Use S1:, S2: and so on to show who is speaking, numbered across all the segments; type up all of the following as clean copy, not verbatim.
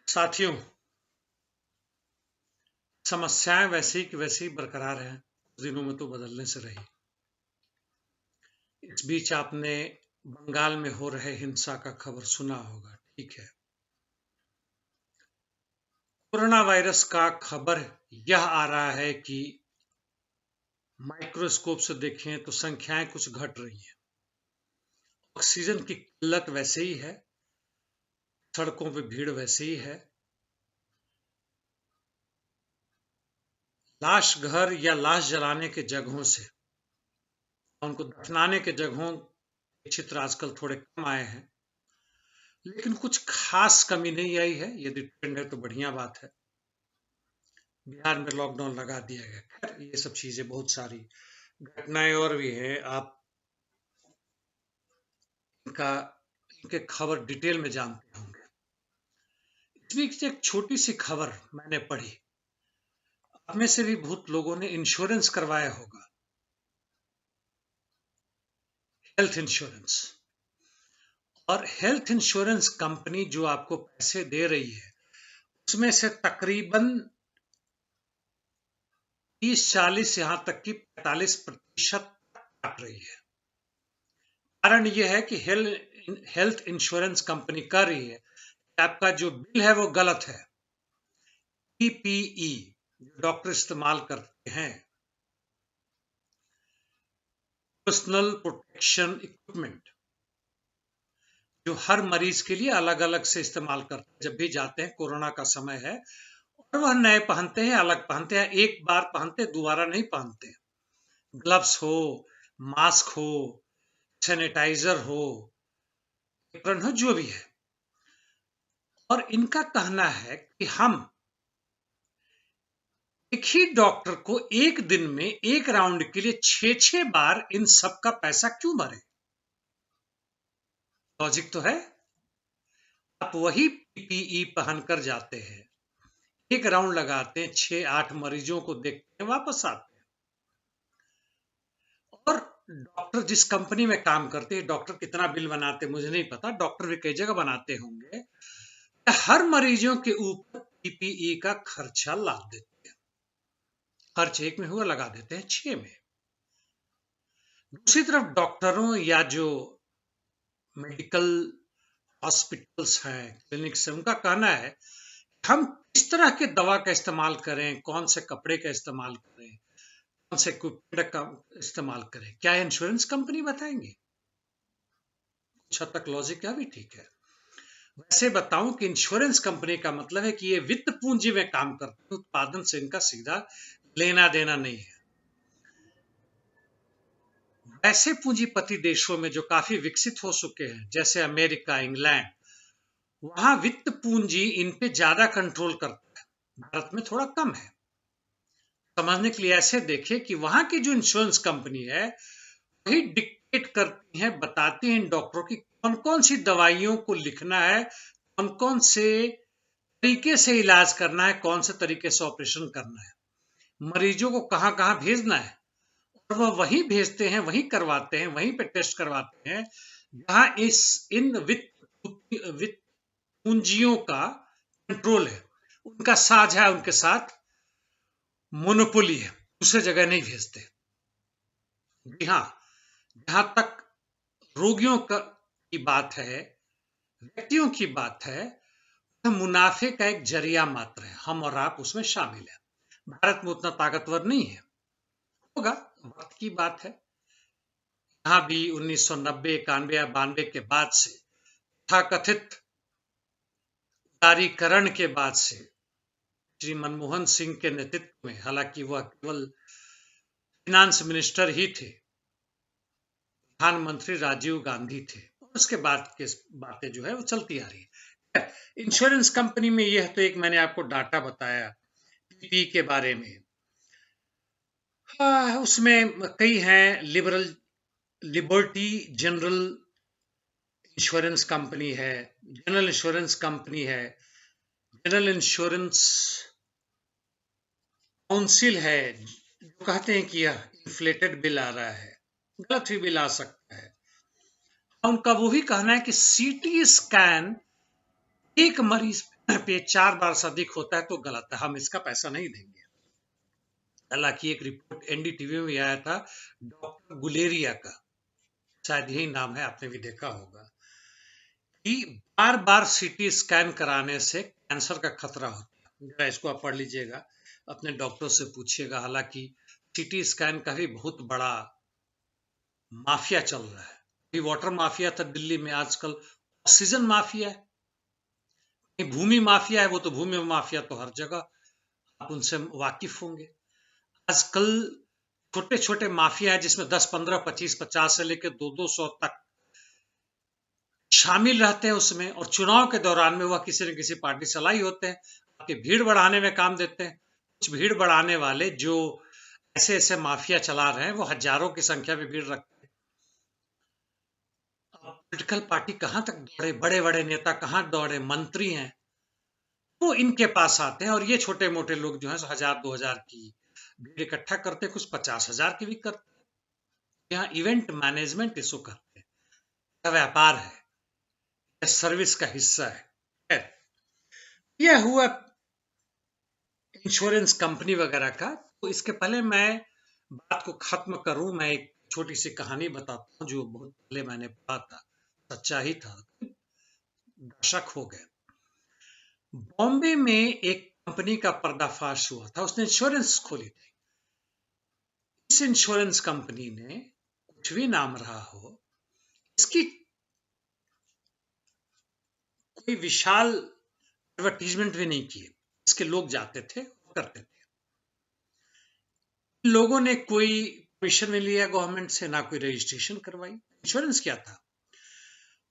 S1: साथियों, समस्याएं वैसी की वैसी बरकरार हैं। कुछ दिनों में तो बदलने से रही। इस बीच आपने बंगाल में हो रहे हिंसा का खबर सुना होगा, ठीक है। कोरोना वायरस का खबर यह आ रहा है कि माइक्रोस्कोप से देखें तो संख्याएं कुछ घट रही हैं। ऑक्सीजन की किल्लत वैसे ही है, सड़कों पे भीड़ वैसे ही है। लाश घर या लाश जलाने के जगहों से उनको दफनाने के जगहों के चित्र आजकल थोड़े कम आए हैं, लेकिन कुछ खास कमी नहीं आई है। यदि ट्रेंड है तो बढ़िया बात है। बिहार में लॉकडाउन लगा दिया गया। खैर, ये सब चीजें बहुत सारी घटनाएं और भी हैं। आप इनका इनके खबर डिटेल में जानते होंगे। इस बीच एक छोटी सी खबर मैंने पढ़ी। आप में से भी बहुत लोगों ने इंश्योरेंस करवाया होगा, हेल्थ इंश्योरेंस। और हेल्थ इंश्योरेंस कंपनी जो आपको पैसे दे रही है, उसमें से तकरीबन 30-40 यहां तक कि 45% काट रही है। कारण यह है कि हेल्थ इंश्योरेंस कंपनी कर रही है कि आपका जो बिल है वो गलत है। पीपीई जो डॉक्टर इस्तेमाल करते हैं, पर्सनल प्रोटेक्शन इक्विपमेंट, जो हर मरीज के लिए अलग अलग से इस्तेमाल करते हैं। जब भी जाते हैं, कोरोना का समय है और वह नए पहनते हैं, अलग पहनते हैं, एक बार पहनते दोबारा नहीं पहनते। ग्लव्स हो, मास्क हो, सैनिटाइजर हो, एप्रन हो, जो भी है। और इनका कहना है कि हम एक ही डॉक्टर को एक दिन में एक राउंड के लिए 6-6 बार इन सब का पैसा क्यों भरें? लॉजिक तो है। आप वही पीपीई पहनकर जाते हैं, एक राउंड लगाते हैं, 6-8 मरीजों को देखते हैं, वापस आते हैं। और डॉक्टर जिस कंपनी में काम करते हैं, डॉक्टर कितना बिल बनाते मुझे नहीं पता, डॉक्टर भी कई जगह बनाते होंगे, हर मरीजों के ऊपर पीपीई का खर्चा लाद देते हैं। खर्च एक में हुआ, लगा देते हैं 6 में। दूसरी तरफ डॉक्टरों या जो मेडिकल हॉस्पिटल्स हैं, क्लिनिक्स हैं, उनका कहना है हम किस तरह के दवा का इस्तेमाल करें, कौन से कपड़े का इस्तेमाल करें, कौन से इक्विपमेंट का इस्तेमाल करें, क्या इंश्योरेंस कंपनी बताएंगे? कुछ हद तक लॉजिक का भी ठीक है। वैसे बताऊं कि इंश्योरेंस कंपनी का मतलब है कि ये वित्त पूंजी में काम करते हैं, उत्पादन से इनका सीधा लेना देना नहीं है। ऐसे पूंजीपति देशों में जो काफी विकसित हो चुके हैं, जैसे अमेरिका, इंग्लैंड, वहां वित्त पूंजी इन पे ज्यादा कंट्रोल करता है। भारत में थोड़ा कम है। समझने के लिए ऐसे देखें कि वहां की जो इंश्योरेंस कंपनी है, वही डिक्टेट करती है, बताती है इन डॉक्टरों की कौन कौन सी दवाइयों को लिखना है, कौन कौन से तरीके से इलाज करना है, कौन से तरीके से ऑपरेशन करना है, मरीजों को कहां कहां भेजना है। और वह वहीं भेजते हैं, वहीं करवाते हैं, वहीं पे टेस्ट करवाते हैं जहां इन वित्त पूंजियों का कंट्रोल है, उनका साझा है, उनके साथ मोनोपोली है, दूसरे जगह नहीं भेजते। जी हाँ, जहां तक की बात है, व्यक्तियों की बात है, तो मुनाफे का एक जरिया मात्र है। हम और आप उसमें शामिल हैं। भारत में उतना ताकतवर नहीं है, होगा, वक्त की बात है। यहाँ भी 1990, 91 या 92 के बाद से, तथाकथित उदारीकरण के बाद से, श्री मनमोहन सिंह के नेतृत्व में, हालांकि वह केवल फाइनेंस मिनिस्टर ही थे, प्रधानमंत्री राजीव गांधी थे, और उसके बाद के बातें जो है वो चलती आ रही है। इंश्योरेंस कंपनी में यह तो एक मैंने आपको डाटा बताया पीपी के बारे में। उसमें कई हैं। लिबर्टी जनरल इंश्योरेंस कंपनी है, जनरल इंश्योरेंस कंपनी है, जनरल इंश्योरेंस काउंसिल है, जो कहते हैं कि यह इन्फ्लेटेड बिल आ रहा है, गलत भी बिल आ सकता है। उनका वो भी कहना है कि सीटी स्कैन एक मरीज पेज 4 बार से अधिक होता है तो गलत है, हम इसका पैसा नहीं देंगे। हालांकि एक रिपोर्ट एनडीटीवी में आया था डॉक्टर गुलेरिया का, शायद यही नाम है, आपने भी देखा होगा, कि बार बार सीटी स्कैन कराने से कैंसर का खतरा होता है। जरा इसको आप पढ़ लीजिएगा, अपने डॉक्टर से पूछिएगा। हालांकि सीटी स्कैन का भी बहुत बड़ा माफिया चल रहा है। अभी वाटर माफिया था दिल्ली में, आजकल ऑक्सीजन माफिया है, भूमि माफिया है। वो तो भूमि माफिया तो हर जगह, आप उनसे वाकिफ होंगे। आजकल छोटे छोटे माफिया है जिसमें 10, 15, 25, 50 से लेकर 200 तक शामिल रहते हैं उसमें, और चुनाव के दौरान में वह किसी न किसी पार्टी से लाई होते हैं, आपकी भीड़ बढ़ाने में काम देते हैं। कुछ भीड़ बढ़ाने वाले जो ऐसे ऐसे माफिया चला रहे हैं वो हजारों की संख्या में भीड़ रखते हैं। पॉलिटिकल पार्टी कहां तक दौड़े, बड़े बड़े नेता कहां दौड़े, मंत्री हैं वो इनके पास आते हैं, और ये छोटे मोटे लोग जो है 1000, 2000 की भीड़ इकट्ठा करते हैं, कुछ 50,000 की भी करते हैं। यहाँ इवेंट मैनेजमेंट इसको करते हैं, यह व्यापार है, यह सर्विस का हिस्सा है। खैर, यह हुआ इंश्योरेंस कंपनी वगैरह का। तो इसके पहले मैं बात को खत्म करूं, मैं एक छोटी सी कहानी बताता हूं जो बहुत पहले मैंने पढ़ा था, सच्चा ही था, दशक हो गए। बॉम्बे में एक कंपनी का पर्दाफाश हुआ था, उसने इंश्योरेंस खोली थी। इस इंश्योरेंस कंपनी ने, कुछ भी नाम रहा हो, इसकी कोई विशाल एडवर्टीजमेंट भी नहीं किए। इसके लोग जाते थे, करते थे। लोगों ने कोई कमीशन नहीं लिया गवर्नमेंट से, ना कोई रजिस्ट्रेशन करवाई। इंश्योरेंस क्या था?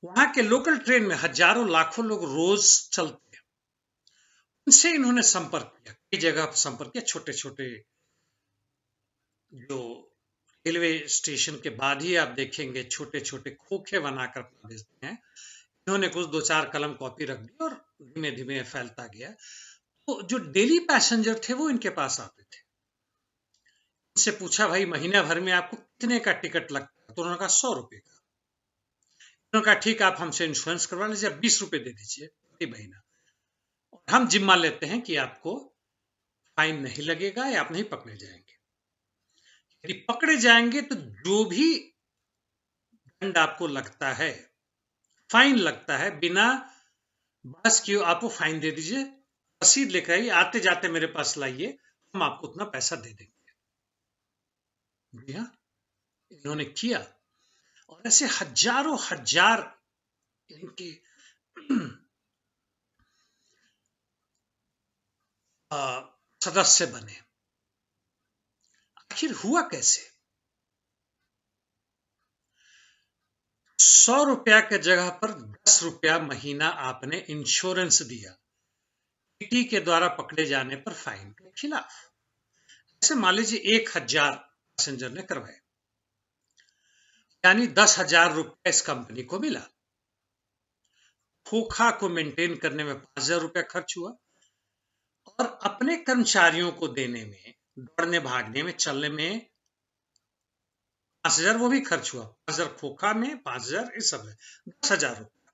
S1: वहां के लोकल ट्रेन में हजारों लाखों लोग रोज चलते हैं। उनसे इन्होंने संपर्क किया, कई जगह पर संपर्क किया, छोटे छोटे जो रेलवे स्टेशन के बाद ही आप देखेंगे छोटे छोटे खोखे बनाकर भेजते हैं। इन्होंने कुछ 2-4 कलम कॉपी रख दी और धीमे धीमे फैलता गया। तो जो डेली पैसेंजर थे वो इनके पास आते थे। इनसे पूछा, भाई महीना भर में आपको कितने का टिकट लगता है? तो उन्होंने कहा 100 रुपए का। उन्होंने कहा ठीक है, आप हमसे इंश्योरेंस करवा लीजिए, 20 रुपए दे दीजिए प्रति महीना, और हम जिम्मा लेते हैं कि आपको फाइन नहीं लगेगा या आप नहीं पकड़े जाएंगे। यदि पकड़े जाएंगे तो जो भी दंड आपको लगता है, फाइन लगता है, बिना बस क्यों आप वो फाइन दे दीजिए, रसीद लेकर आइए, आते जाते मेरे पास लाइए, हम आपको उतना पैसा दे देंगे। जी हाँ, इन्होंने किया, और ऐसे हजारों हजार इनके सदस्य बने। आखिर हुआ कैसे? 100 रुपया के जगह पर 10 रुपया महीना आपने इंश्योरेंस दिया, टीटी के द्वारा पकड़े जाने पर फाइन के खिलाफ। ऐसे मान लीजिए 1000 पैसेंजर ने करवाए, यानी 10,000 रुपया इस कंपनी को मिला। खोखा को मेंटेन करने में 5,000 रुपया खर्च हुआ, और अपने कर्मचारियों को देने में, दौड़ने भागने में, चलने में 5,000 वो भी खर्च हुआ। 5,000 खोखा में, 5,000 इस सब में, 10,000 रुपया।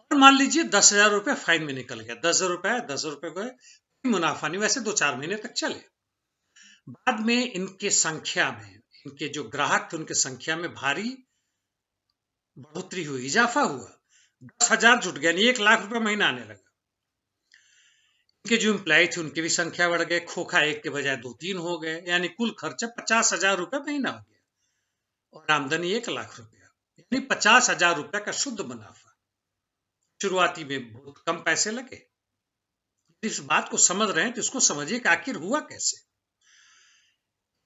S1: और मान लीजिए 10,000 रुपया फाइन में निकल गया, 10,000 रुपया, 10,000 रुपये को मुनाफा नहीं, वैसे 2-4 महीने तक चले। बाद में इनके संख्या में, इनके जो ग्राहक थे उनके संख्या में भारी बढ़ोतरी हुई, इजाफा हुआ। 10,000 जुट गया, 1 लाख रुपया महीना आने लगा। इनके जो एम्प्लॉय थे उनकी भी संख्या बढ़ गई, खोखा एक के बजाय 2-3 हो गए, यानी कुल खर्चा 50,000 रुपया महीना हो गया, और आमदनी 1 लाख रुपया, यानी 50,000 रुपया का शुद्ध मुनाफा। शुरुआती में बहुत कम पैसे लगे। इस बात को समझ रहे हैं तो इसको समझिए कि आखिर हुआ कैसे।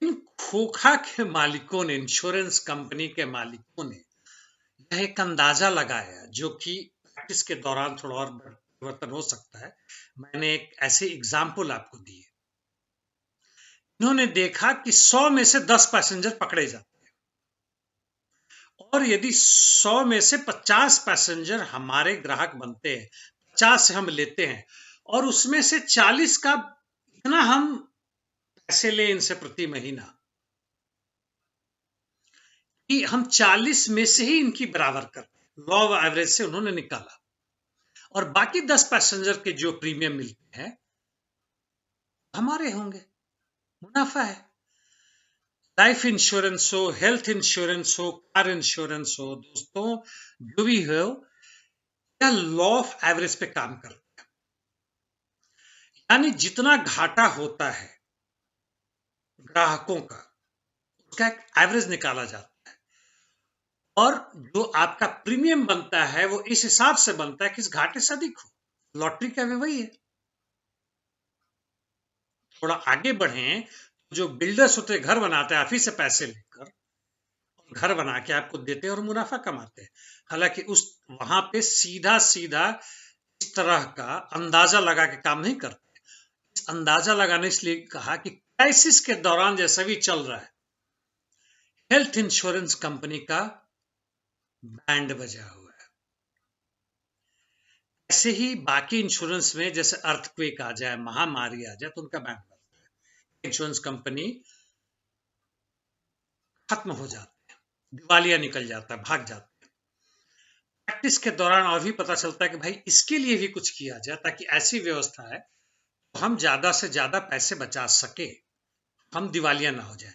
S1: इन खोखा के मालिकों ने, इंश्योरेंस कंपनी के मालिकों ने यह एक अंदाजा लगाया, जो कि प्रैक्टिस के दौरान थोड़ा और परिवर्तन हो सकता है। मैंने एक ऐसे एग्जाम्पल आपको दिए। इन्होंने देखा कि 100 में से 10 पैसेंजर पकड़े जाते हैं, और यदि 100 में से 50 पैसेंजर हमारे ग्राहक बनते हैं, 50 से हम लेते हैं, और उसमें से 40 का इतना हम पैसे ले इनसे प्रति महीना कि हम 40 में से ही इनकी बराबर करते हैं। लॉ ऑफ एवरेज से उन्होंने निकाला, और बाकी 10 पैसेंजर के जो प्रीमियम मिलते हैं हमारे होंगे, मुनाफा है। लाइफ इंश्योरेंस हो, हेल्थ इंश्योरेंस हो, कार इंश्योरेंस हो, दोस्तों जो भी हो, यह लॉ ऑफ एवरेज पे काम करता है। यानी जितना घाटा होता है ग्राहकों का, उसका एक एवरेज निकाला जाता है और जो आपका प्रीमियम बनता है वो इस हिसाब से बनता है कि इस घाटे से अधिक हो। लॉटरी का भी वही है। थोड़ा आगे बढ़े, जो बिल्डर्स होते हैं घर बनाते हैं आप ही से पैसे लेकर, घर बना के आपको देते हैं और मुनाफा कमाते हैं। हालांकि उस वहां पे सीधा सीधा इस तरह का अंदाजा लगा के काम नहीं करते। इस अंदाजा लगाने इसलिए कहा कि क्राइसिस के दौरान जैसा भी चल रहा है, हेल्थ इंश्योरेंस कंपनी का बैंड बजा हुआ है। ऐसे ही बाकी इंश्योरेंस में जैसे अर्थक्वेक आ जाए, महामारी आ जाए, तो उनका बैंड बजता है। इंश्योरेंस कंपनी खत्म हो जाती है, दिवालिया निकल जाता है, भाग जाता है। प्रैक्टिस के दौरान और भी पता चलता है कि भाई इसके लिए भी कुछ किया जाए ताकि ऐसी व्यवस्था है तो हम ज्यादा से ज्यादा पैसे बचा सके, हम दिवालिया ना हो जाए,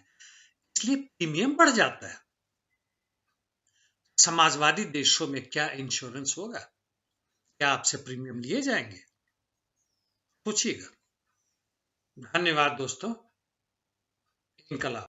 S1: इसलिए प्रीमियम बढ़ जाता है। समाजवादी देशों में क्या इंश्योरेंस होगा? क्या आपसे प्रीमियम लिए जाएंगे? पूछिएगा। धन्यवाद दोस्तों। इनकलाब।